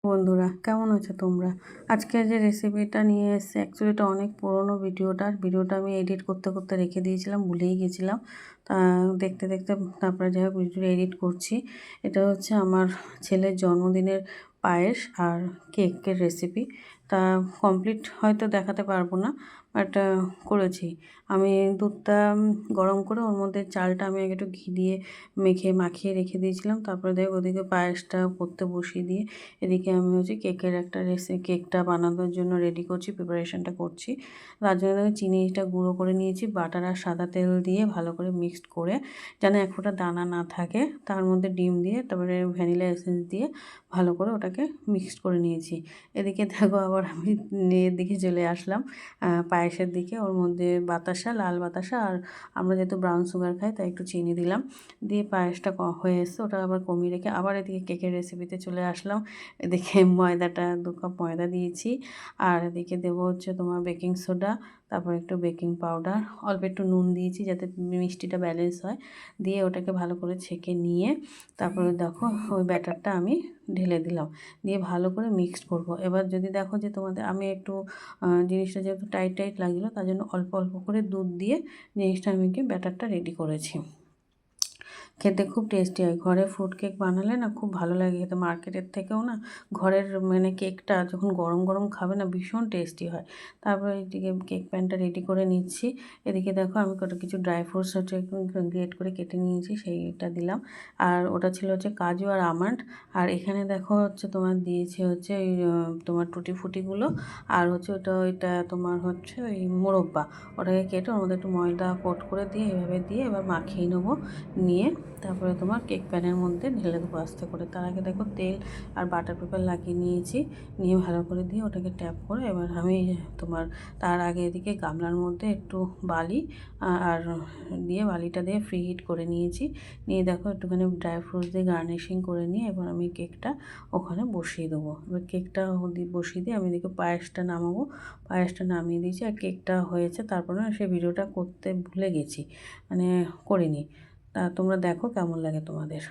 বন্ধুরা কেমন আছো তোমরা? আজকে যে রেসিপিটা নিয়ে এসেছি অ্যাকচুয়ালি এটা অনেক পুরনো ভিডিওটা আমি এডিট করতে করতে রেখে দিয়েছিলাম, ভুলেই গেছিলাম। তা দেখতে দেখতে তারপরে যাই হোক ভিডিওটা এডিট করছি। এটা হচ্ছে আমার ছেলের জন্মদিনের পায়েস আর কেকের রেসিপি। তা কমপ্লিট হয়তো দেখাতে পারবো না, বাট করেছি আমি। দুধটা গরম করে ওর মধ্যে চালটা আমি আগে একটু ঘি দিয়ে মাখিয়ে রেখে দিয়েছিলাম। তারপরে দেখ ওদিকে পায়েসটা করতে বসিয়ে দিয়ে এদিকে আমি হচ্ছে কেকের একটা কেকটা বানানোর জন্য রেডি করছি, প্রিপারেশনটা করছি। তার জন্য আমি চিনিটা গুঁড়ো করে নিয়েছি, বাটার আর সাদা তেল দিয়ে ভালো করে মিক্সড করে, যেন এক ফোঁটা দানা না থাকে। তার মধ্যে ডিম দিয়ে তারপরে ভ্যানিলা এসেন্স দিয়ে ভালো করে ওটাকে মিক্সড করে নিয়েছি। এদিকে দেখো আবার আমি এর দিকে চলে আসলাম পায়েসের দিকে। ওর মধ্যে বাতাসা, লাল বাতাসা আর আমরা যেহেতু ব্রাউন সুগার খাই তাই একটু চিনি দিলাম, দিয়ে পায়েসটা হয়ে এসছে। ওটা আবার কমিয়ে রেখে আবার এদিকে কেকের রেসিপিতে চলে আসলাম। এদিকে ময়দাটা 2 কাপ ময়দা দিয়েছি, আর এদিকে দেবো হচ্ছে তোমার বেকিং সোডা, তারপর একটু বেকিং পাউডার, অল্প একটু নুন দিয়েছি যাতে মিষ্টিটা ব্যালেন্স হয়। দিয়ে ওটাকে ভালো করে ছেঁকে নিয়ে তারপরে দেখো ওই ব্যাটারটা আমি ঢেলে দিলাম, দিয়ে ভালো করে মিক্সড করব। এবার যদি দেখো যে তোমাদের আমি একটু জিনিসটা যেহেতু টাইট টাইট লাগলো তার জন্য অল্প অল্প করে দুধ দিয়ে জিনিসটা আমি ব্যাটারটা রেডি করেছি। খেতে খুব টেস্টি হয়। ঘরে ফ্রুট কেক বানালে না খুব ভালো লাগে খেতে, মার্কেটের থেকেও না ঘরের মানে কেকটা যখন গরম গরম খাবে না ভীষণ টেস্টি হয়। তারপরে এদিকে কেক প্যানটা রেডি করে নিচ্ছি। এদিকে দেখো আমি কিছু ড্রাই ফ্রুটস হচ্ছে গ্রেট করে কেটে নিয়েছি, সেইটা দিলাম। আর ওটা ছিল হচ্ছে কাজু আর আমন্ড। আর এখানে দেখো হচ্ছে তোমার দিয়েছি হচ্ছে ওই তোমার টুটি ফুটিগুলো, আর হচ্ছে ওইটা তোমার হচ্ছে ওই মোরব্বা, ওটাকে কেটে ওর মধ্যে একটু ময়দা কোট করে দিয়ে এভাবে দিয়ে এবার মাখিয়ে নেবো। নিয়ে তারপরে তোমার কেক প্যানের মধ্যে ঢেলে দেবো আস্তে করে। তার আগে দেখো তেল আর বাটার পেপার লাগিয়ে নিয়েছি, নিয়ে ভালো করে দিয়ে ওটাকে ট্যাপ করে এবার আমি তোমার তার আগে এদিকে গামলার মধ্যে একটু বালি আর দিয়ে বালিটা দিয়ে ফ্রি হিট করে নিয়েছি। নিয়ে দেখো একটুখানি ড্রাই ফ্রুটস দিয়ে গার্নিশিং করে নিয়ে এবার আমি কেকটা ওখানে বসিয়ে দেবো। এবার কেকটা বসিয়ে দিয়ে আমি এদিকে পায়েসটা নামাবো, পায়েসটা নামিয়ে দিয়েছি। আর কেকটা হয়েছে, তারপরে সেই ভিডিওটা করতে ভুলে গেছি, মানে করিনি। তা তোমরা দেখো কেমন লাগে তোমাদের।